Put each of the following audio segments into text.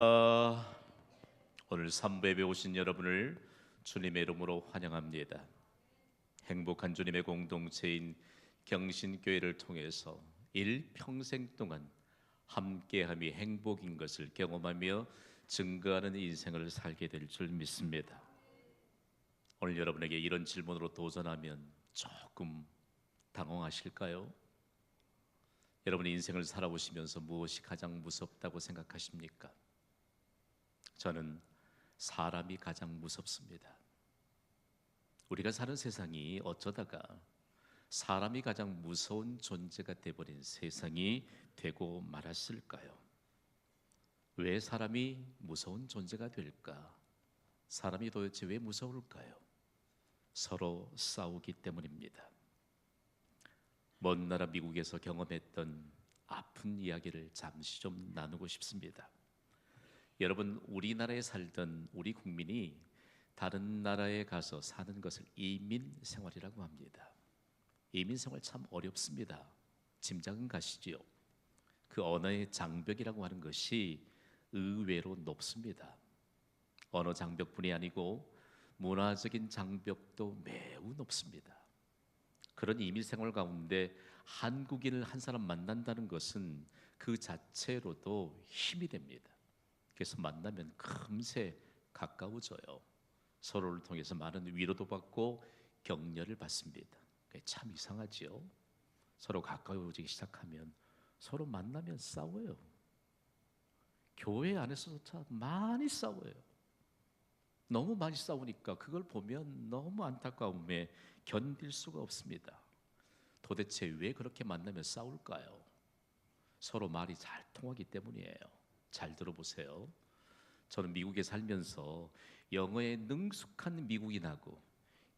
오늘 3부에 오신 여러분을 주님의 이름으로 환영합니다. 행복한 주님의 공동체인 경신교회를 통해서 일평생 동안 함께함이 행복인 것을 경험하며 증거하는 인생을 살게 될 줄 믿습니다. 오늘 여러분에게 이런 질문으로 도전하면 조금 당황하실까요? 여러분의 인생을 살아보시면서 무엇이 가장 무섭다고 생각하십니까? 저는 사람이 가장 무섭습니다. 우리가 사는 세상이 어쩌다가 사람이 가장 무서운 존재가 되어버린 세상이 되고 말았을까요? 왜 사람이 무서운 존재가 될까? 사람이 도대체 왜 무서울까요? 서로 싸우기 때문입니다. 먼 나라 미국에서 경험했던 아픈 이야기를 잠시 좀 나누고 싶습니다. 여러분, 우리나라에 살던 우리 국민이 다른 나라에 가서 사는 것을 이민 생활이라고 합니다. 이민 생활 참 어렵습니다. 짐작은 가시지요. 그 언어의 장벽이라고 하는 것이 의외로 높습니다. 언어 장벽뿐이 아니고 문화적인 장벽도 매우 높습니다. 그런 이민 생활 가운데 한국인을 한 사람 만난다는 것은 그 자체로도 힘이 됩니다. 그래서 만나면 금세 가까워져요. 서로를 통해서 많은 위로도 받고 격려를 받습니다. 참 이상하지요. 서로 가까워지기 시작하면 서로 만나면 싸워요. 교회 안에서도 참 많이 싸워요. 너무 많이 싸우니까 그걸 보면 너무 안타까움에 견딜 수가 없습니다. 도대체 왜 그렇게 만나면 싸울까요? 서로 말이 잘 통하기 때문이에요. 잘 들어보세요. 저는 미국에 살면서 영어에 능숙한 미국인하고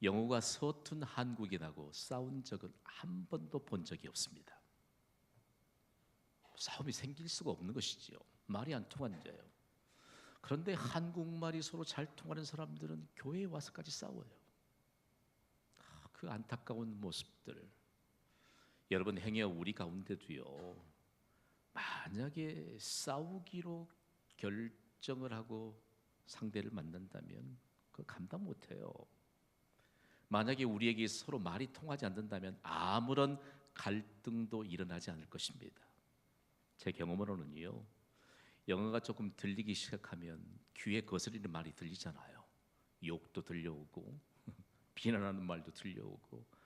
영어가 서툰 한국인하고 싸운 적은 한 번도 본 적이 없습니다. 싸움이 생길 수가 없는 것이지요. 말이 안 통한대요. 그런데 한국말이 서로 잘 통하는 사람들은 교회에 와서까지 싸워요. 그 안타까운 모습들. 여러분, 행여 우리 가운데도요, 만약에 싸우기로 결정을 하고 상대를 만난다면 그거 감당 못해요. 만약에 우리에게 서로 말이 통하지 않는다면 아무런 갈등도 일어나지 않을 것입니다. 제 경험으로는요, 영어가 조금 들리기 시작하면 귀에 거스리는 말이 들리잖아요. 욕도 들려오고 비난하는 말도 들려오고,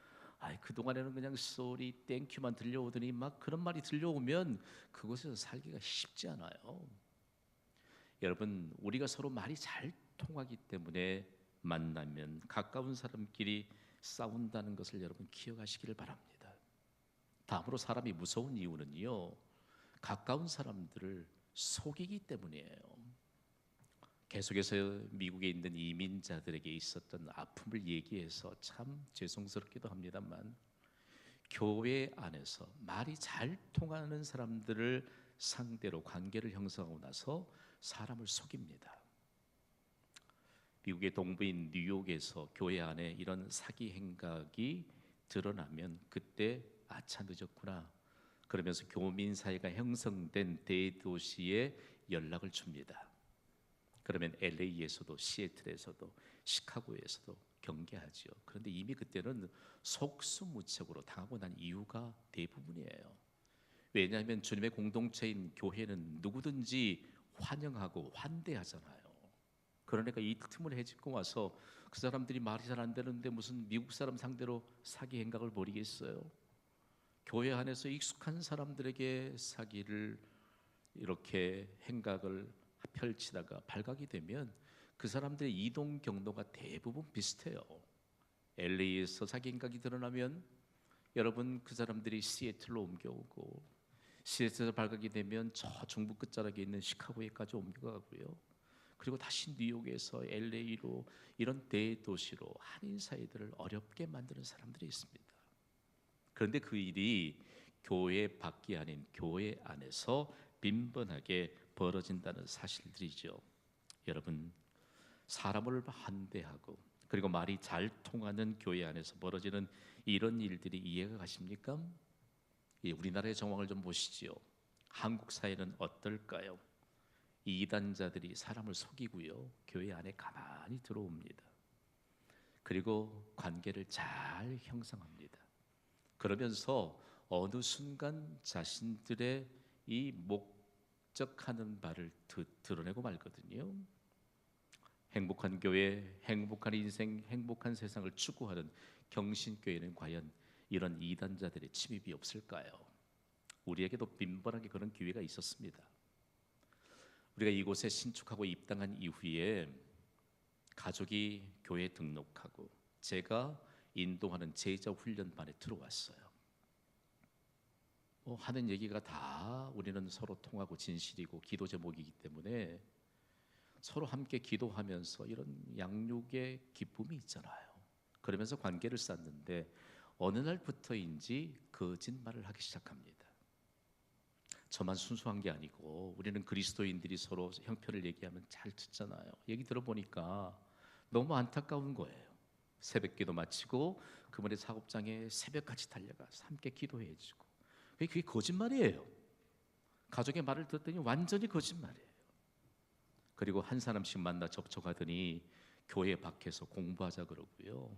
그동안에는 그냥 쏘리 땡큐만 들려오더니 막 그런 말이 들려오면 그곳에서 살기가 쉽지 않아요. 여러분, 우리가 서로 말이 잘 통하기 때문에 만나면 가까운 사람끼리 싸운다는 것을 여러분 기억하시기를 바랍니다. 다음으로 사람이 무서운 이유는요, 가까운 사람들을 속이기 때문이에요. 계속해서 미국에 있는 이민자들에게 있었던 아픔을 얘기해서 참 죄송스럽기도 합니다만, 교회 안에서 말이 잘 통하는 사람들을 상대로 관계를 형성하고 나서 사람을 속입니다. 미국의 동부인 뉴욕에서 교회 안에 이런 사기 행각이 드러나면 그때 아차 늦었구나 그러면서 교민 사회가 형성된 대도시에 연락을 줍니다. 그러면 LA에서도 시애틀에서도 시카고에서도 경계하지요. 그런데 이미 그때는 속수무책으로 당하고 난 이유가 대부분이에요. 왜냐하면 주님의 공동체인 교회는 누구든지 환영하고 환대하잖아요. 그러니까 이 틈을 헤집고 와서 그 사람들이 말이 잘 안 되는데 무슨 미국 사람 상대로 사기 행각을 벌이겠어요? 교회 안에서 익숙한 사람들에게 사기를 이렇게 행각을 펼치다가 발각이 되면 그 사람들의 이동 경로가 대부분 비슷해요. LA에서 사기 행각이 드러나면 여러분 그 사람들이 시애틀로 옮겨오고, 시애틀에서 발각이 되면 저 중부 끝자락에 있는 시카고에까지 옮겨가고요. 그리고 다시 뉴욕에서 LA로, 이런 대도시로 한인 사회들을 어렵게 만드는 사람들이 있습니다. 그런데 그 일이 교회 밖이 아닌 교회 안에서 빈번하게 벌어진다는 사실들이죠. 여러분, 사람을 환대하고 그리고 말이 잘 통하는 교회 안에서 벌어지는 이런 일들이 이해가 가십니까? 우리나라의 정황을 좀 보시지요. 한국 사회는 어떨까요? 이단자들이 사람을 속이고요, 교회 안에 가만히 들어옵니다. 그리고 관계를 잘 형성합니다. 그러면서 어느 순간 자신들의 이 목적하는 바를 드러내고 말거든요. 행복한 교회, 행복한 인생, 행복한 세상을 추구하는 경신교회는 과연 이런 이단자들의 침입이 없을까요? 우리에게도 빈번하게 그런 기회가 있었습니다. 우리가 이곳에 신축하고 입당한 이후에 가족이 교회에 등록하고 제가 인도하는 제자 훈련반에 들어왔어요. 하는 얘기가 다 우리는 서로 통하고 진실이고 기도 제목이기 때문에 서로 함께 기도하면서 이런 양육의 기쁨이 있잖아요. 그러면서 관계를 쌓는데 어느 날부터인지 거짓말을 하기 시작합니다. 저만 순수한 게 아니고 우리는 그리스도인들이 서로 형편을 얘기하면 잘 듣잖아요. 얘기 들어보니까 너무 안타까운 거예요. 새벽기도 마치고 그분의 작업장에 새벽까지 달려가서 함께 기도해주고, 그게 거짓말이에요. 가족의 말을 듣더니 완전히 거짓말이에요. 그리고 한 사람씩 만나 접촉하더니 교회 밖에서 공부하자 그러고요,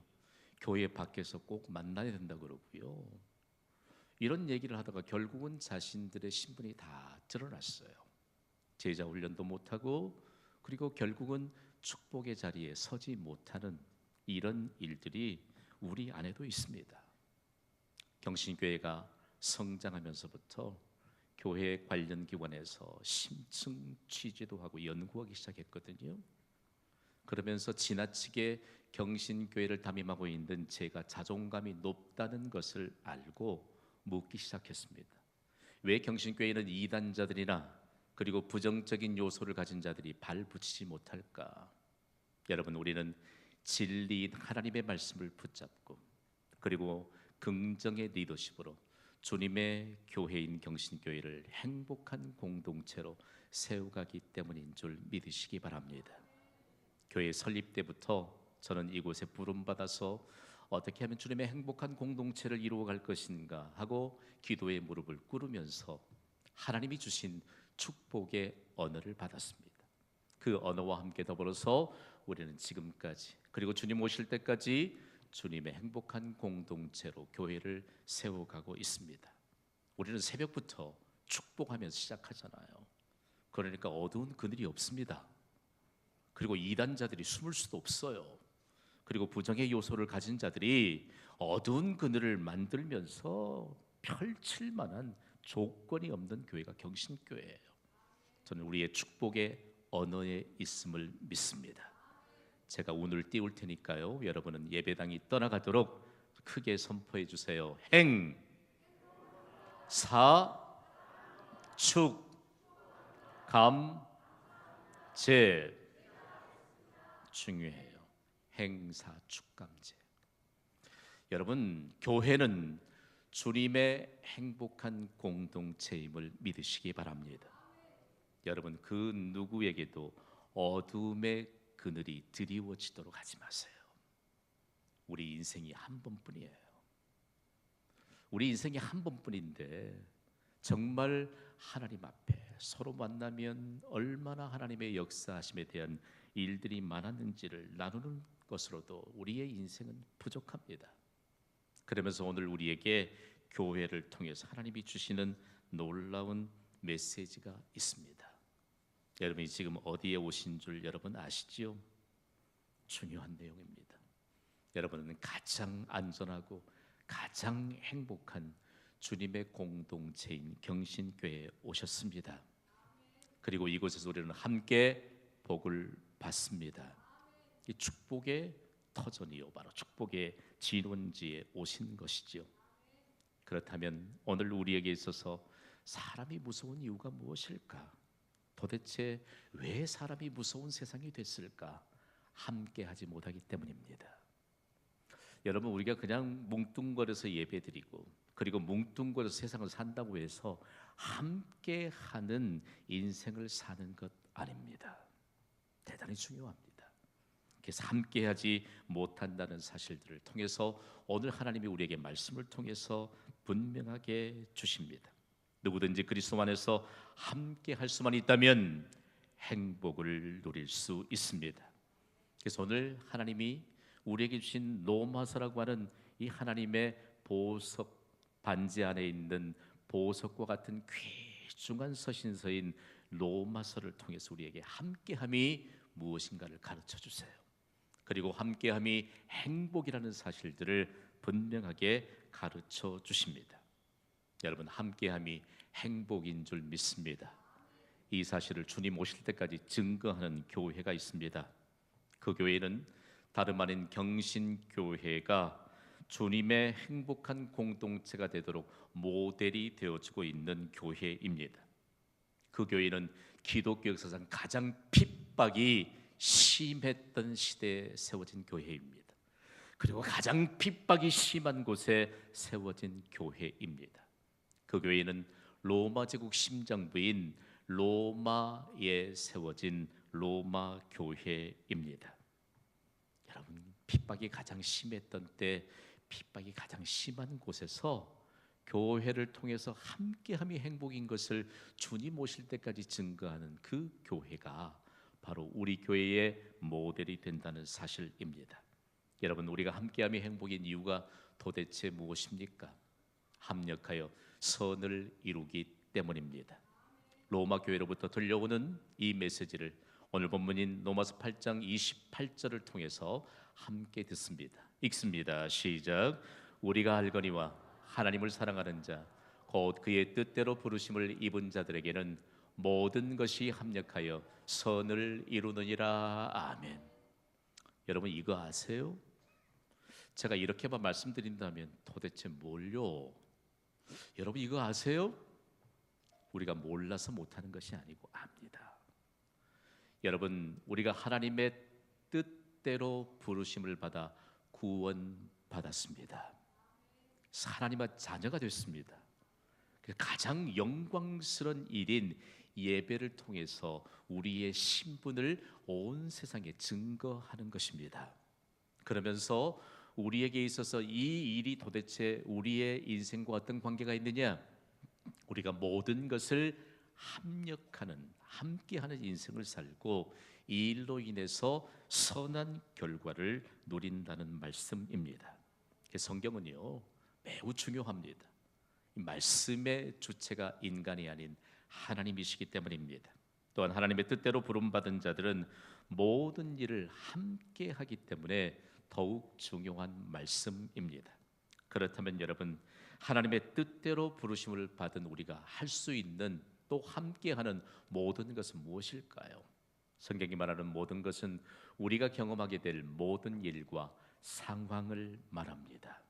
교회 밖에서 꼭 만나야 된다 그러고요, 이런 얘기를 하다가 결국은 자신들의 신분이 다 드러났어요. 제자 훈련도 못하고 그리고 결국은 축복의 자리에 서지 못하는 이런 일들이 우리 안에도 있습니다. 경신교회가 성장하면서부터 교회 관련 기관에서 심층 취재도 하고 연구하기 시작했거든요. 그러면서 지나치게 경신교회를 담임하고 있는 제가 자존감이 높다는 것을 알고 묻기 시작했습니다. 왜 경신교회는 이단자들이나 그리고 부정적인 요소를 가진 자들이 발붙이지 못할까? 여러분, 우리는 진리인 하나님의 말씀을 붙잡고 그리고 긍정의 리더십으로 주님의 교회인 경신교회를 행복한 공동체로 세워가기 때문인 줄 믿으시기 바랍니다. 교회 설립 때부터 저는 이곳에 부름받아서 어떻게 하면 주님의 행복한 공동체를 이루어갈 것인가 하고 기도의 무릎을 꿇으면서 하나님이 주신 축복의 언어를 받았습니다. 그 언어와 함께 더불어서 우리는 지금까지 그리고 주님 오실 때까지 주님의 행복한 공동체로 교회를 세워가고 있습니다. 우리는 새벽부터 축복하면서 시작하잖아요. 그러니까 어두운 그늘이 없습니다. 그리고 이단자들이 숨을 수도 없어요. 그리고 부정의 요소를 가진 자들이 어두운 그늘을 만들면서 펼칠 만한 조건이 없는 교회가 경신교회예요. 저는 우리의 축복의 언어에 있음을 믿습니다. 제가 운을 띄울 테니까요, 여러분은 예배당이 떠나가도록 크게 선포해 주세요. 행, 사, 축, 감, 제. 중요해요. 행사, 축감제. 여러분, 교회는 주님의 행복한 공동체임을 믿으시기 바랍니다. 여러분, 그 누구에게도 어둠의 그늘이 드리워지도록 하지 마세요. 우리 인생이 한 번뿐이에요. 우리 인생이 한 번뿐인데 정말 하나님 앞에 서로 만나면 얼마나 하나님의 역사하심에 대한 일들이 많았는지를 나누는 것으로도 우리의 인생은 부족합니다. 그러면서 오늘 우리에게 교회를 통해서 하나님이 주시는 놀라운 메시지가 있습니다. 여러분이 지금 어디에 오신 줄 여러분 아시지요? 중요한 내용입니다. 여러분은 가장 안전하고 가장 행복한 주님의 공동체인 경신교회에 오셨습니다. 그리고 이곳에서 우리는 함께 복을 받습니다. 이 축복의 터전이요, 바로 축복의 진원지에 오신 것이지요. 그렇다면 오늘 우리에게 있어서 사람이 무서운 이유가 무엇일까? 도대체 왜 사람이 무서운 세상이 됐을까? 함께하지 못하기 때문입니다. 여러분, 우리가 그냥 뭉뚱거려서 예배드리고 그리고 뭉뚱거려서 세상을 산다고 해서 함께하는 인생을 사는 것 아닙니다. 대단히 중요합니다. 그래서 함께하지 못한다는 사실들을 통해서 오늘 하나님이 우리에게 말씀을 통해서 분명하게 주십니다. 누구든지 그리스도 안에서 함께 할 수만 있다면 행복을 누릴 수 있습니다. 그래서 오늘 하나님이 우리에게 주신 로마서라고 하는 이 하나님의 보석 반지 안에 있는 보석과 같은 귀중한 서신서인 로마서를 통해서 우리에게 함께함이 무엇인가를 가르쳐 주세요. 그리고 함께함이 행복이라는 사실들을 분명하게 가르쳐 주십니다. 여러분, 함께함이 행복인 줄 믿습니다. 이 사실을 주님 오실 때까지 증거하는 교회가 있습니다. 그 교회는 다름 아닌 경신교회가 주님의 행복한 공동체가 되도록 모델이 되어지고 있는 교회입니다. 그 교회는 기독교 역사상 가장 핍박이 심했던 시대에 세워진 교회입니다. 그리고 가장 핍박이 심한 곳에 세워진 교회입니다. 그 교회는 로마 제국 심장부인 로마에 세워진 로마 교회입니다. 여러분, 핍박이 가장 심했던 때, 핍박이 가장 심한 곳에서 교회를 통해서 함께함이 행복인 것을 주님 오실 때까지 증거하는 그 교회가 바로 우리 교회의 모델이 된다는 사실입니다. 여러분, 우리가 함께함이 행복인 이유가 도대체 무엇입니까? 합력하여 선을 이루기 때문입니다. 로마 교회로부터 들려오는 이 메시지를 오늘 본문인 로마서 8장 28절을 통해서 함께 듣습니다. 읽습니다. 시작. 우리가 알거니와 하나님을 사랑하는 자 곧 그의 뜻대로 부르심을 입은 자들에게는 모든 것이 합력하여 선을 이루느니라. 아멘. 여러분, 이거 아세요? 제가 이렇게만 말씀드린다면 도대체 뭘요? 여러분, 이거 아세요? 우리가 몰라서 못하는 것이 아니고 압니다. 여러분, 우리가 하나님의 뜻대로 부르심을 받아 구원받았습니다. 하나님의 자녀가 됐습니다. 가장 영광스러운 일인 예배를 통해서 우리의 신분을 온 세상에 증거하는 것입니다. 그러면서 우리에게 있어서 이 일이 도대체 우리의 인생과 어떤 관계가 있느냐? 우리가 모든 것을 합력하는, 함께하는 인생을 살고 이 일로 인해서 선한 결과를 누린다는 말씀입니다. 성경은요, 매우 중요합니다. 이 말씀의 주체가 인간이 아닌 하나님이시기 때문입니다. 또한 하나님의 뜻대로 부름받은 자들은 모든 일을 함께 하기 때문에 더욱 중요한 말씀입니다. 그렇다면 여러분, 하나님의 뜻대로 부르심을 받은 우리가 할 수 있는 또 함께하는 모든 것은 무엇일까요? 성경이 말하는 모든 것은 우리가 경험하게 될 모든 일과 상황을 말합니다.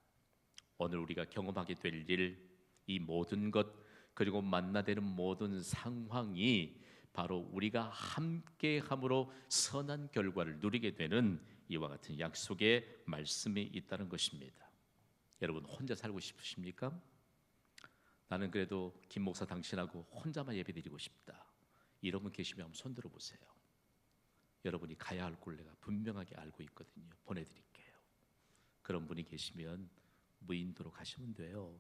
오늘 우리가 경험하게 될 일, 이 모든 것, 그리고 만나되는 모든 상황이 바로 우리가 함께함으로 선한 결과를 누리게 되는 이와 같은 약속의 말씀이 있다는 것입니다. 여러분, 혼자 살고 싶으십니까? 나는 그래도 김 목사 당신하고 혼자만 예배드리고 싶다, 이런 분 계시면 한번 손 들어보세요. 여러분이 가야 할 곳 내가 분명하게 알고 있거든요. 보내드릴게요. 그런 분이 계시면 무인도로 가시면 돼요.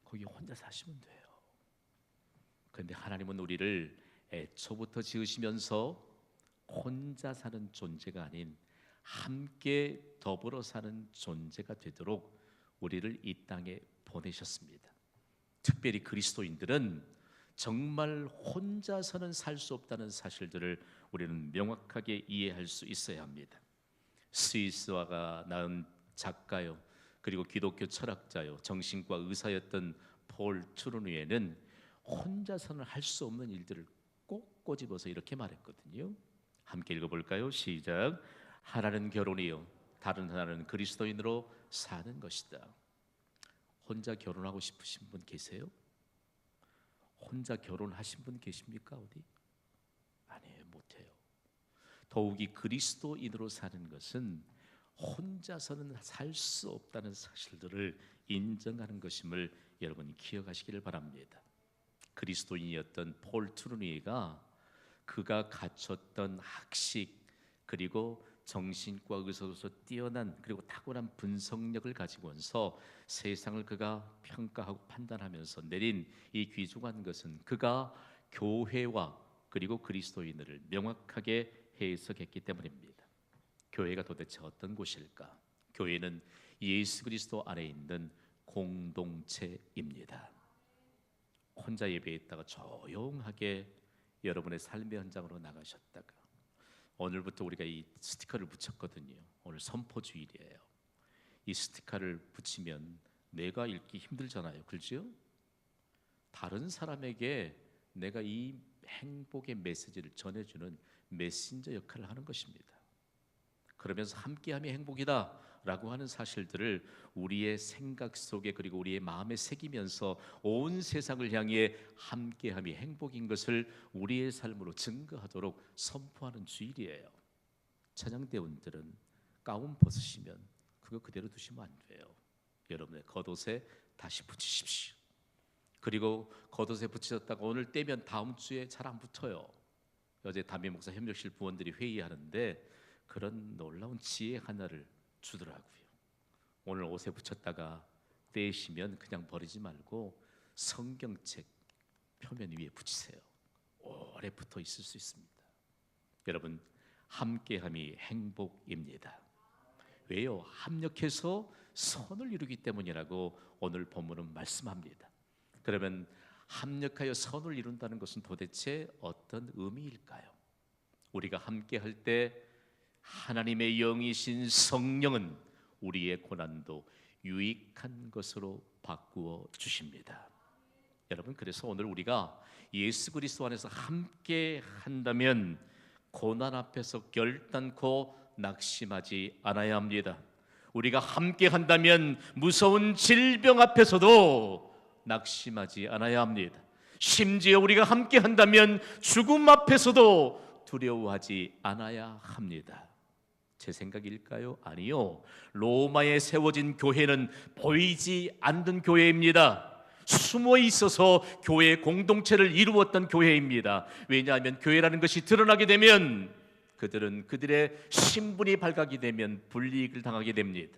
거기 혼자 사시면 돼요. 그런데 하나님은 우리를 애초부터 지으시면서 혼자 사는 존재가 아닌 함께 더불어 사는 존재가 되도록 우리를 이 땅에 보내셨습니다. 특별히 그리스도인들은 정말 혼자서는 살 수 없다는 사실들을 우리는 명확하게 이해할 수 있어야 합니다. 스위스화가 낳은 작가요, 그리고 기독교 철학자요, 정신과 의사였던 폴 트루니에는 혼자서는 할 수 없는 일들을 꼭 꼬집어서 이렇게 말했거든요. 함께 읽어볼까요? 시작. 하나는 결혼이요, 다른 하나는 그리스도인으로 사는 것이다. 혼자 결혼하고 싶으신 분 계세요? 혼자 결혼하신 분 계십니까? 어디? 아니에요, 못해요. 더욱이 그리스도인으로 사는 것은 혼자서는 살 수 없다는 사실들을 인정하는 것임을 여러분이 기억하시기를 바랍니다. 그리스도인이었던 폴 트루니에가 그가 갖췄던 학식, 그리고 정신과 의사로서 뛰어난 그리고 탁월한 분석력을 가지고서 세상을 그가 평가하고 판단하면서 내린 이 귀중한 것은 그가 교회와 그리고 그리스도인을 명확하게 해석했기 때문입니다. 교회가 도대체 어떤 곳일까? 교회는 예수 그리스도 안에 있는 공동체입니다. 혼자 예배했다가 조용하게 여러분의 삶의 현장으로 나가셨다가 오늘부터 우리가 이 스티커를 붙였거든요. 오늘 선포주일이에요. 이 스티커를 붙이면 내가 읽기 힘들잖아요. 그렇죠? 다른 사람에게 내가 이 행복의 메시지를 전해주는 메신저 역할을 하는 것입니다. 그러면서 함께함이 행복이다 라고 하는 사실들을 우리의 생각 속에 그리고 우리의 마음에 새기면서 온 세상을 향해 함께함이 행복인 것을 우리의 삶으로 증거하도록 선포하는 주일이에요. 찬양대원들은 가운 벗으시면 그거 그대로 두시면 안 돼요. 여러분의 겉옷에 다시 붙이십시오. 그리고 겉옷에 붙이셨다가 오늘 떼면 다음 주에 잘 안 붙어요. 어제 담임 목사 협력실 부원들이 회의하는데 그런 놀라운 지혜 하나를 주더라고요. 오늘 옷에 붙였다가 떼시면 그냥 버리지 말고 성경책 표면 위에 붙이세요. 오래 붙어 있을 수 있습니다. 여러분, 함께함이 행복입니다. 왜요? 합력해서 선을 이루기 때문이라고 오늘 본문은 말씀합니다. 그러면 합력하여 선을 이룬다는 것은 도대체 어떤 의미일까요? 우리가 함께할 때 하나님의 영이신 성령은 우리의 고난도 유익한 것으로 바꾸어 주십니다. 여러분, 그래서 오늘 우리가 예수 그리스도 안에서 함께 한다면 고난 앞에서 결단코 낙심하지 않아야 합니다. 우리가 함께 한다면 무서운 질병 앞에서도 낙심하지 않아야 합니다. 심지어 우리가 함께 한다면 죽음 앞에서도 두려워하지 않아야 합니다. 제 생각일까요? 아니요. 로마에 세워진 교회는 보이지 않는 교회입니다. 숨어 있어서 교회 공동체를 이루었던 교회입니다. 왜냐하면 교회라는 것이 드러나게 되면 그들은 그들의 신분이 발각이 되면 불이익을 당하게 됩니다.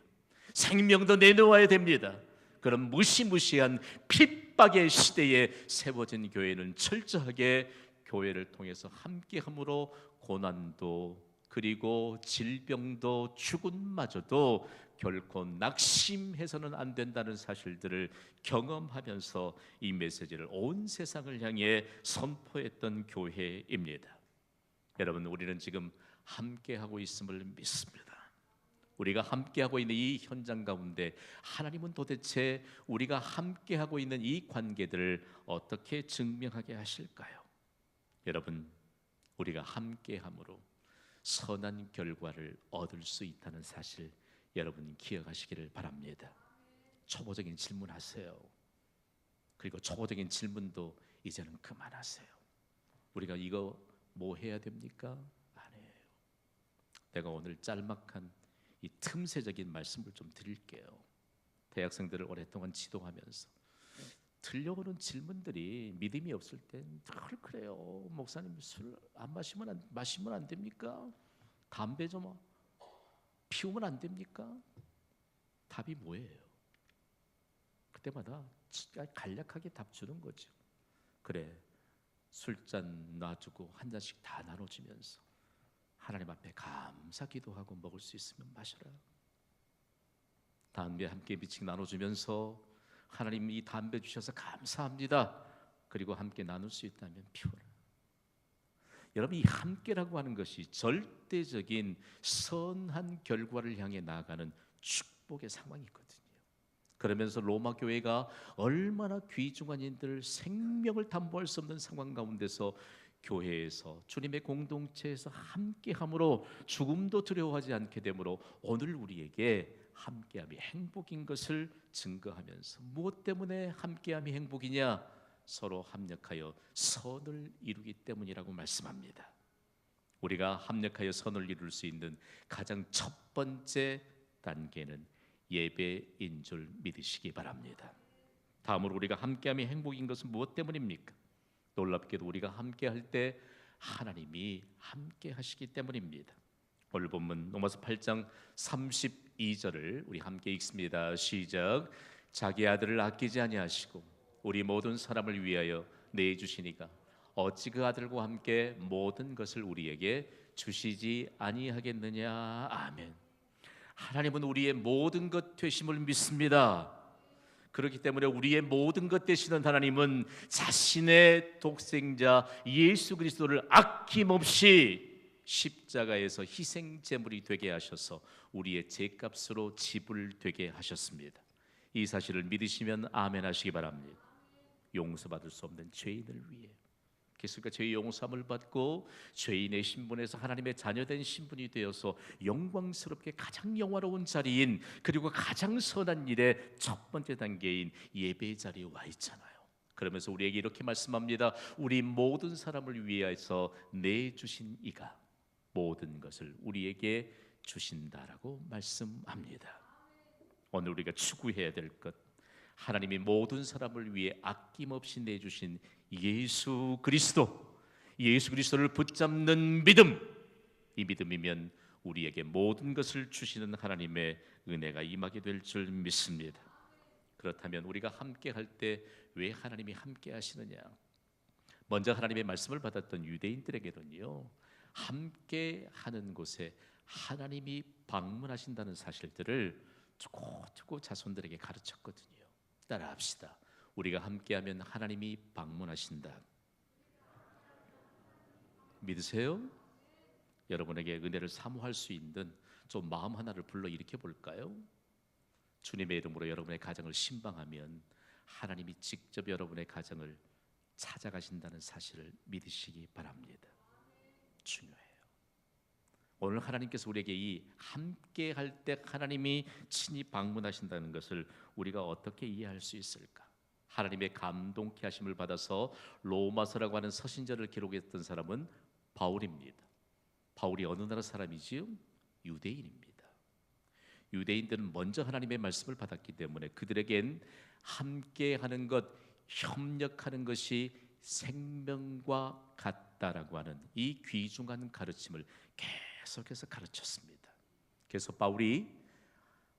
생명도 내놓아야 됩니다. 그런 무시무시한 핍박의 시대에 세워진 교회는 철저하게 교회를 통해서 함께함으로 고난도 그리고 질병도 죽음마저도 결코 낙심해서는 안 된다는 사실들을 경험하면서 이 메시지를 온 세상을 향해 선포했던 교회입니다. 여러분, 우리는 지금 함께하고 있음을 믿습니다. 우리가 함께하고 있는 이 현장 가운데 하나님은 도대체 우리가 함께하고 있는 이 관계들을 어떻게 증명하게 하실까요? 여러분, 우리가 함께함으로 선한 결과를 얻을 수 있다는 사실 여러분 기억하시기를 바랍니다. 초보적인 질문하세요. 그리고 초보적인 질문도 이제는 그만하세요. 우리가 이거 뭐 해야 됩니까? 아니에요. 내가 오늘 짤막한 이 틈새적인 말씀을 좀 드릴게요. 대학생들을 오랫동안 지도하면서 들려오는 질문들이 믿음이 없을 땐 늘 그래요. 목사님 술 안 마시면 안 됩니까? 담배 좀 피우면 안 됩니까? 답이 뭐예요? 그때마다 간략하게 답 주는 거죠. 그래, 술잔 놔주고 한 잔씩 다 나눠주면서 하나님 앞에 감사 기도하고 먹을 수 있으면 마셔라. 담배 함께 미씩 나눠주면서 하나님 이 담배 주셔서 감사합니다. 그리고 함께 나눌 수 있다면 피워라. 여러분, 이 함께라고 하는 것이 절대적인 선한 결과를 향해 나아가는 축복의 상황이거든요. 그러면서 로마 교회가 얼마나 귀중한 인들 생명을 담보할 수 없는 상황 가운데서 교회에서 주님의 공동체에서 함께함으로 죽음도 두려워하지 않게 되므로 오늘 우리에게 함께함이 행복인 것을 증거하면서 무엇 때문에 함께함이 행복이냐? 서로 합력하여 선을 이루기 때문이라고 말씀합니다. 우리가 합력하여 선을 이룰 수 있는 가장 첫 번째 단계는 예배인 줄 믿으시기 바랍니다. 다음으로 우리가 함께함이 행복인 것은 무엇 때문입니까? 놀랍게도 우리가 함께할 때 하나님이 함께하시기 때문입니다. 오늘 본문 로마서 8장 32절을 우리 함께 읽습니다. 시작. 자기 아들을 아끼지 아니하시고 우리 모든 사람을 위하여 내주시니까 어찌 그 아들과 함께 모든 것을 우리에게 주시지 아니하겠느냐. 아멘. 하나님은 우리의 모든 것 되심을 믿습니다. 그렇기 때문에 우리의 모든 것 되시는 하나님은 자신의 독생자 예수 그리스도를 아낌없이 십자가에서 희생 제물이 되게 하셔서 우리의 죄값으로 지불되게 하셨습니다. 이 사실을 믿으시면 아멘 하시기 바랍니다. 용서받을 수 없는 죄인을 위해 그러니까 죄의 용서함을 받고 죄인의 신분에서 하나님의 자녀된 신분이 되어서 영광스럽게 가장 영화로운 자리인, 그리고 가장 선한 일의 첫 번째 단계인 예배의 자리에 와 있잖아요. 그러면서 우리에게 이렇게 말씀합니다. 우리 모든 사람을 위해서 내주신 이가 모든 것을 우리에게 주신다라고 말씀합니다. 오늘 우리가 추구해야 될 것, 하나님이 모든 사람을 위해 아낌없이 내주신 예수 그리스도, 예수 그리스도를 붙잡는 믿음, 이 믿음이면 우리에게 모든 것을 주시는 하나님의 은혜가 임하게 될 줄 믿습니다. 그렇다면 우리가 함께 할 때 왜 하나님이 함께 하시느냐? 먼저 하나님의 말씀을 받았던 유대인들에게는요, 함께 하는 곳에 하나님이 방문하신다는 사실들을 초고 자손들에게 가르쳤거든요. 따라합시다. 우리가 함께하면 하나님이 방문하신다. 믿으세요? 여러분에게 은혜를 사모할 수 있는 좀 마음 하나를 불러 일으켜 볼까요? 주님의 이름으로 여러분의 가정을 신방하면 하나님이 직접 여러분의 가정을 찾아가신다는 사실을 믿으시기 바랍니다. 중요해요. 오늘 하나님께서 우리에게 이 함께 할 때 하나님이 친히 방문하신다는 것을 우리가 어떻게 이해할 수 있을까? 하나님의 감동케 하심을 받아서 로마서라고 하는 서신서를 기록했던 사람은 바울입니다. 바울이 어느 나라 사람이지요? 유대인입니다. 유대인들은 먼저 하나님의 말씀을 받았기 때문에 그들에겐 함께하는 것, 협력하는 것이 생명과 같다라고 하는 이 귀중한 가르침을 계속해서 가르쳤습니다. 그래서 바울이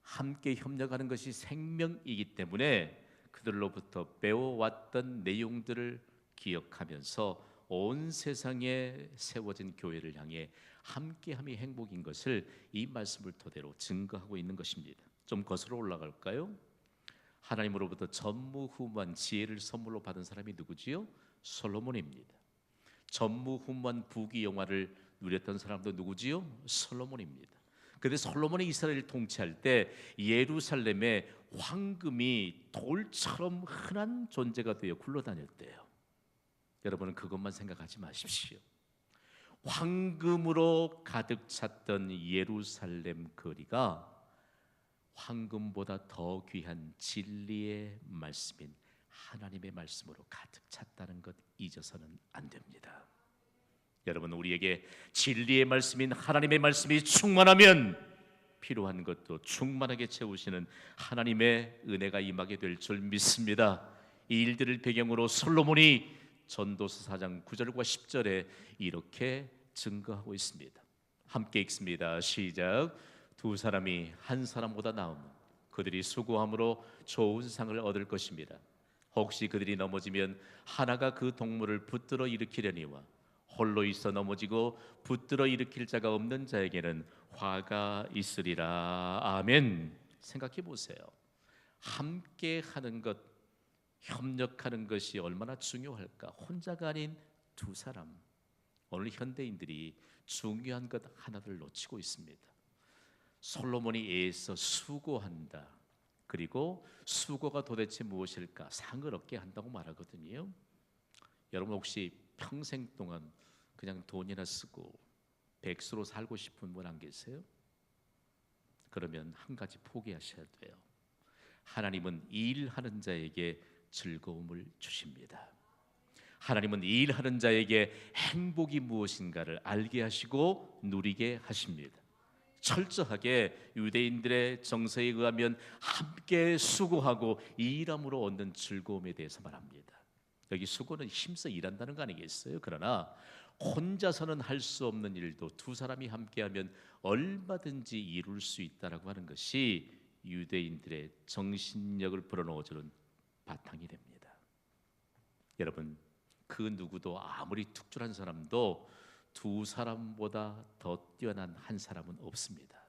함께 협력하는 것이 생명이기 때문에 그들로부터 배워왔던 내용들을 기억하면서 온 세상에 세워진 교회를 향해 함께함이 행복인 것을 이 말씀을 토대로 증거하고 있는 것입니다. 좀 거슬러 올라갈까요? 하나님으로부터 전무후무한 지혜를 선물로 받은 사람이 누구지요? 솔로몬입니다. 전무후무한 부귀영화를 누렸던 사람도 누구지요? 솔로몬입니다. 그런데 솔로몬이 이스라엘을 통치할 때 예루살렘에 황금이 돌처럼 흔한 존재가 되어 굴러다녔대요. 여러분은 그것만 생각하지 마십시오. 황금으로 가득 찼던 예루살렘 거리가 황금보다 더 귀한 진리의 말씀인 하나님의 말씀으로 가득 찼다는 것 잊어서는 안 됩니다. 여러분, 우리에게 진리의 말씀인 하나님의 말씀이 충만하면 필요한 것도 충만하게 채우시는 하나님의 은혜가 임하게 될 줄 믿습니다. 이 일들을 배경으로 솔로몬이 전도서 4장 9절과 10절에 이렇게 증거하고 있습니다. 함께 읽습니다. 시작. 두 사람이 한 사람보다 나으면 그들이 수고함으로 좋은 상을 얻을 것입니다. 혹시 그들이 넘어지면 하나가 그 동물을 붙들어 일으키려니와 홀로 있어 넘어지고 붙들어 일으킬 자가 없는 자에게는 화가 있으리라. 아멘. 생각해 보세요. 함께 하는 것, 협력하는 것이 얼마나 중요할까? 혼자가 아닌 두 사람. 오늘 현대인들이 중요한 것 하나를 놓치고 있습니다. 솔로몬이 애써 수고한다. 그리고 수고가 도대체 무엇일까? 상을 얻게 한다고 말하거든요. 여러분 혹시 평생 동안 그냥 돈이나 쓰고 백수로 살고 싶은 분 안 계세요? 그러면 한 가지 포기하셔야 돼요. 하나님은 일하는 자에게 즐거움을 주십니다. 하나님은 일하는 자에게 행복이 무엇인가를 알게 하시고 누리게 하십니다. 철저하게 유대인들의 정서에 의하면 함께 수고하고 일함으로 얻는 즐거움에 대해서 말합니다. 여기 수고는 힘써 일한다는 거 아니겠어요? 그러나 혼자서는 할 수 없는 일도 두 사람이 함께하면 얼마든지 이룰 수 있다라고 하는 것이 유대인들의 정신력을 불어넣어주는 바탕이 됩니다. 여러분, 그 누구도 아무리 특출한 사람도 두 사람보다 더 뛰어난 한 사람은 없습니다.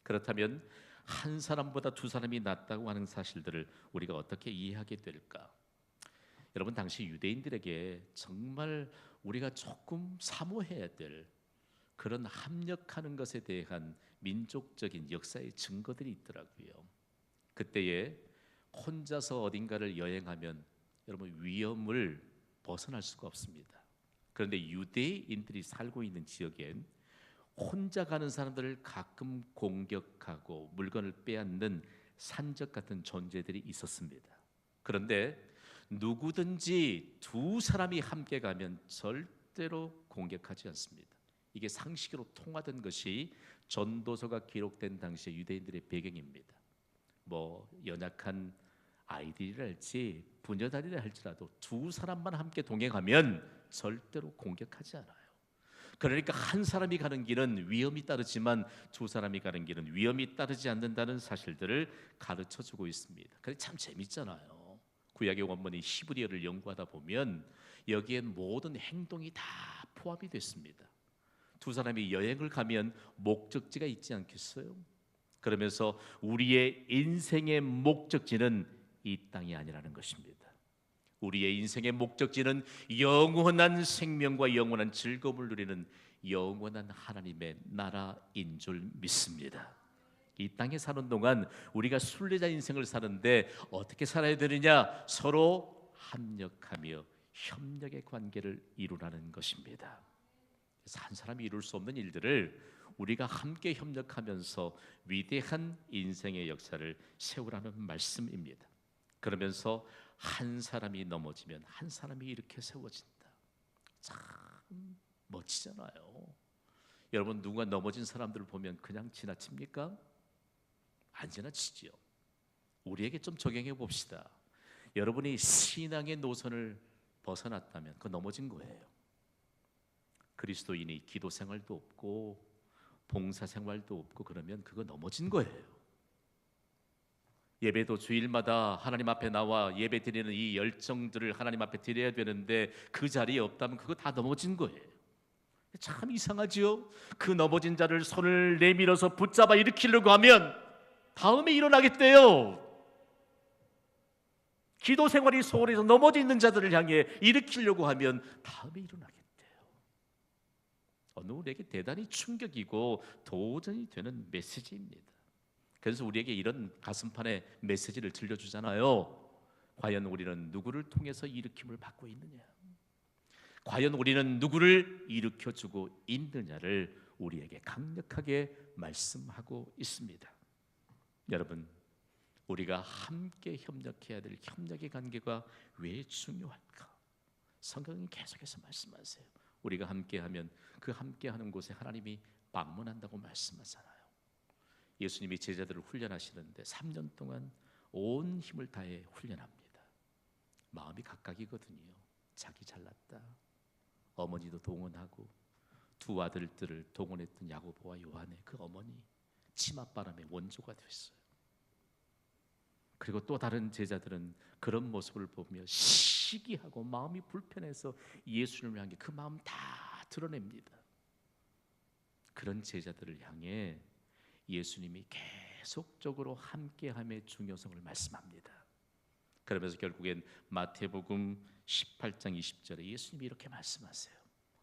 그렇다면 한 사람보다 두 사람이 낫다고 하는 사실들을 우리가 어떻게 이해하게 될까? 여러분, 당시 유대인들에게 정말 우리가 조금 사모해야 될 그런 합력하는 것에 대한 민족적인 역사의 증거들이 있더라고요. 그때에 혼자서 어딘가를 여행하면 여러분 위험을 벗어날 수가 없습니다. 그런데 유대인들이 살고 있는 지역엔 혼자 가는 사람들을 가끔 공격하고 물건을 빼앗는 산적 같은 존재들이 있었습니다. 그런데 누구든지 두 사람이 함께 가면 절대로 공격하지 않습니다. 이게 상식으로 통하던 것이 전도서가 기록된 당시의 유대인들의 배경입니다. 뭐 연약한 아이들이랄지 부녀들이라 할지라도 두 사람만 함께 동행하면 절대로 공격하지 않아요. 그러니까 한 사람이 가는 길은 위험이 따르지만 두 사람이 가는 길은 위험이 따르지 않는다는 사실들을 가르쳐주고 있습니다. 그래 참 재밌잖아요. 구약의 원문인 히브리어를 연구하다 보면 여기엔 모든 행동이 다 포함이 됐습니다. 두 사람이 여행을 가면 목적지가 있지 않겠어요? 그러면서 우리의 인생의 목적지는 이 땅이 아니라는 것입니다. 우리의 인생의 목적지는 영원한 생명과 영원한 즐거움을 누리는 영원한 하나님의 나라인 줄 믿습니다. 이 땅에 사는 동안 우리가 순례자 인생을 사는데 어떻게 살아야 되느냐? 서로 합력하며 협력의 관계를 이루라는 것입니다. 한 사람이 이룰 수 없는 일들을 우리가 함께 협력하면서 위대한 인생의 역사를 세우라는 말씀입니다. 그러면서 한 사람이 넘어지면 한 사람이 이렇게 세워진다. 참 멋지잖아요. 여러분, 누군가 넘어진 사람들을 보면 그냥 지나칩니까? 안 지나치지요. 우리에게 좀 적용해 봅시다. 여러분이 신앙의 노선을 벗어났다면 그거 넘어진 거예요. 그리스도인이 기도 생활도 없고 봉사 생활도 없고 그러면 그거 넘어진 거예요. 예배도 주일마다 하나님 앞에 나와 예배 드리는 이 열정들을 하나님 앞에 드려야 되는데 그 자리에 없다면 그거 다 넘어진 거예요. 참 이상하지요? 그 넘어진 자를 손을 내밀어서 붙잡아 일으키려고 하면 다음에 일어나겠대요. 기도 생활이 소홀해서 넘어져 있는 자들을 향해 일으키려고 하면 다음에 일어나겠대요. 어느 우리에게 대단히 충격이고 도전이 되는 메시지입니다. 그래서 우리에게 이런 가슴판의 메시지를 들려주잖아요. 과연 우리는 누구를 통해서 일으킴을 받고 있느냐? 과연 우리는 누구를 일으켜주고 있느냐를 우리에게 강력하게 말씀하고 있습니다. 여러분, 우리가 함께 협력해야 될 협력의 관계가 왜 중요할까? 성경은 계속해서 말씀하세요. 우리가 함께하면 그 함께하는 곳에 하나님이 방문한다고 말씀하잖아요. 예수님이 제자들을 훈련하시는데 3년 동안 온 힘을 다해 훈련합니다. 마음이 각각이거든요. 자기 잘났다. 어머니도 동원하고 두 아들들을 동원했던 야고보와 요한의 그 어머니 치맛바람의 원조가 됐어요. 그리고 또 다른 제자들은 그런 모습을 보며 시기하고 마음이 불편해서 예수님을 향해 그 마음 다 드러냅니다. 그런 제자들을 향해 예수님이 계속적으로 함께함의 중요성을 말씀합니다. 그러면서 결국엔 마태복음 18장 20절에 예수님이 이렇게 말씀하세요.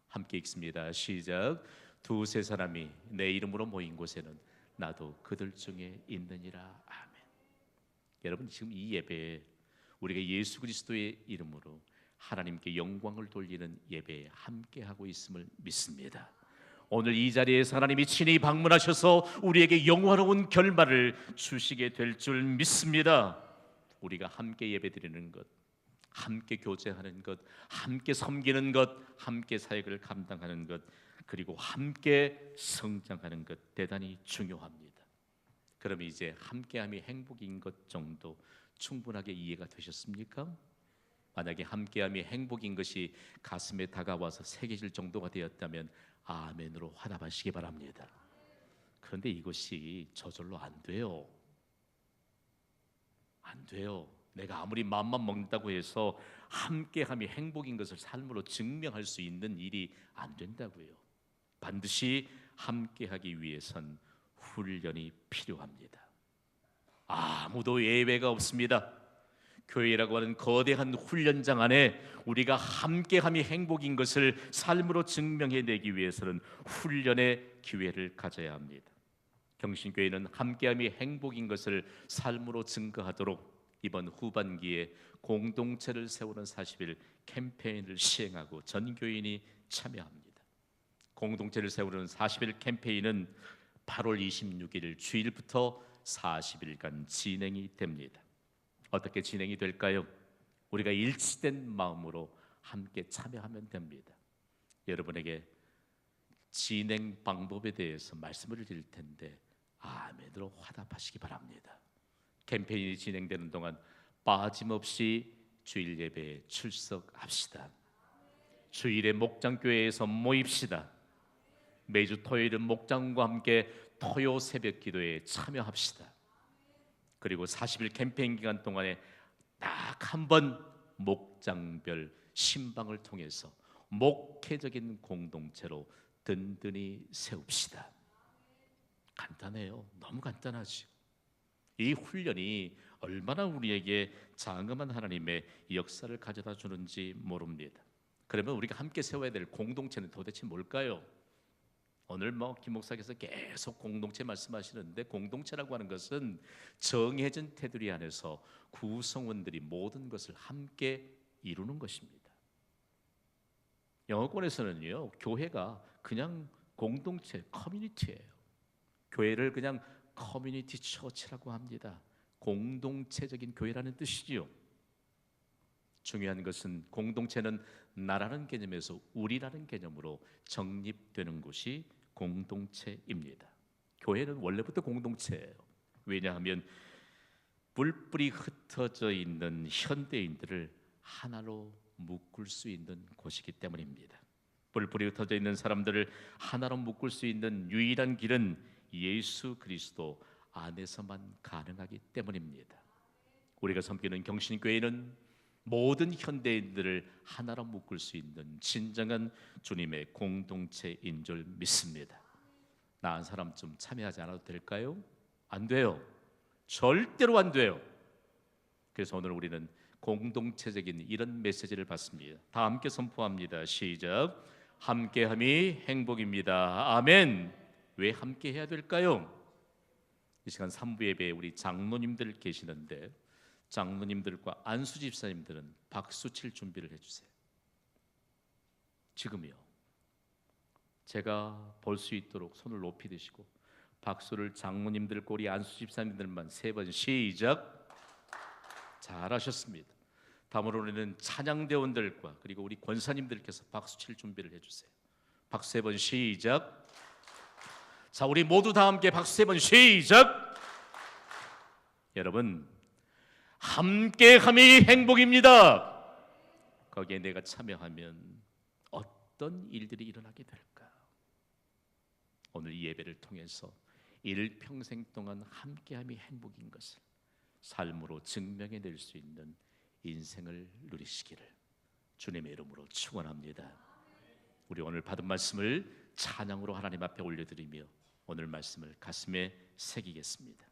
함께 읽습니다. 시작. 두세 사람이 내 이름으로 모인 곳에는 나도 그들 중에 있느니라. 아멘. 여러분, 지금 이 예배에 우리가 예수 그리스도의 이름으로 하나님께 영광을 돌리는 예배에 함께하고 있음을 믿습니다. 오늘 이 자리에서 하나님이 친히 방문하셔서 우리에게 영화로운 결말을 주시게 될 줄 믿습니다. 우리가 함께 예배드리는 것, 함께 교제하는 것, 함께 섬기는 것, 함께 사역을 감당하는 것, 그리고 함께 성장하는 것 대단히 중요합니다. 그럼 이제 함께함이 행복인 것 정도 충분하게 이해가 되셨습니까? 만약에 함께함이 행복인 것이 가슴에 다가와서 새겨질 정도가 되었다면 아멘으로 화답하시기 바랍니다. 그런데 이것이 저절로 안 돼요. 안 돼요. 내가 아무리 마음만 먹는다고 해서 함께함이 행복인 것을 삶으로 증명할 수 있는 일이 안 된다고요. 반드시 함께하기 위해선 훈련이 필요합니다. 아무도 예외가 없습니다. 교회라고 하는 거대한 훈련장 안에 우리가 함께함이 행복인 것을 삶으로 증명해내기 위해서는 훈련의 기회를 가져야 합니다. 경신교회는 함께함이 행복인 것을 삶으로 증거하도록 이번 후반기에 공동체를 세우는 40일 캠페인을 시행하고 전 교인이 참여합니다. 공동체를 세우는 40일 캠페인은 8월 26일 주일부터 40일간 진행이 됩니다. 어떻게 진행이 될까요? 우리가 일치된 마음으로 함께 참여하면 됩니다. 여러분에게 진행 방법에 대해서 말씀을 드릴 텐데 아멘으로 화답하시기 바랍니다. 캠페인이 진행되는 동안 빠짐없이 주일 예배에 출석합시다. 주일에 목장교회에서 모입시다. 매주 토요일은 목장과 함께 토요 새벽 기도에 참여합시다. 그리고 40일 캠페인 기간 동안에 딱 한 번 목장별 신방을 통해서 목회적인 공동체로 든든히 세웁시다. 간단해요. 너무 간단하죠. 이 훈련이 얼마나 우리에게 장엄한 하나님의 역사를 가져다 주는지 모릅니다. 그러면 우리가 함께 세워야 될 공동체는 도대체 뭘까요? 오늘 김 목사께서 계속 공동체 말씀하시는데 공동체라고 하는 것은 정해진 테두리 안에서 구성원들이 모든 것을 함께 이루는 것입니다. 영어권에서는요, 교회가 그냥 공동체, 커뮤니티예요. 교회를 그냥 커뮤니티 처치라고 합니다. 공동체적인 교회라는 뜻이지요. 중요한 것은 공동체는 나라는 개념에서 우리라는 개념으로 정립되는 곳이 공동체입니다. 교회는 원래부터 공동체예요. 왜냐하면 뿔뿔이 흩어져 있는 현대인들을 하나로 묶을 수 있는 곳이기 때문입니다. 뿔뿔이 흩어져 있는 사람들을 하나로 묶을 수 있는 유일한 길은 예수 그리스도 안에서만 가능하기 때문입니다. 우리가 섬기는 경신교회는 모든 현대인들을 하나로 묶을 수 있는 진정한 주님의 공동체인 줄 믿습니다. 나 한 사람 좀 참여하지 않아도 될까요? 안 돼요. 절대로 안 돼요. 그래서 오늘 우리는 공동체적인 이런 메시지를 받습니다. 다 함께 선포합니다. 시작. 함께함이 행복입니다. 아멘. 왜 함께 해야 될까요? 이 시간 3부 예배에 우리 장로님들 계시는데 장로님들과 안수 집사님들은 박수 칠 준비를 해주세요. 지금이요. 제가 볼 수 있도록 손을 높이 드시고 박수를 장로님들과 우리 안수 집사님들만 3번 시작. 잘하셨습니다. 다음으로는 찬양대원들과 그리고 우리 권사님들께서 박수 칠 준비를 해주세요. 박수 3번 시작. 자, 우리 모두 다 함께 박수 3번 시작. 여러분, 함께함이 행복입니다. 거기에 내가 참여하면 어떤 일들이 일어나게 될까? 오늘 이 예배를 통해서 일평생 동안 함께함이 행복인 것을 삶으로 증명해낼 수 있는 인생을 누리시기를 주님의 이름으로 축원합니다. 우리 오늘 받은 말씀을 찬양으로 하나님 앞에 올려드리며 오늘 말씀을 가슴에 새기겠습니다.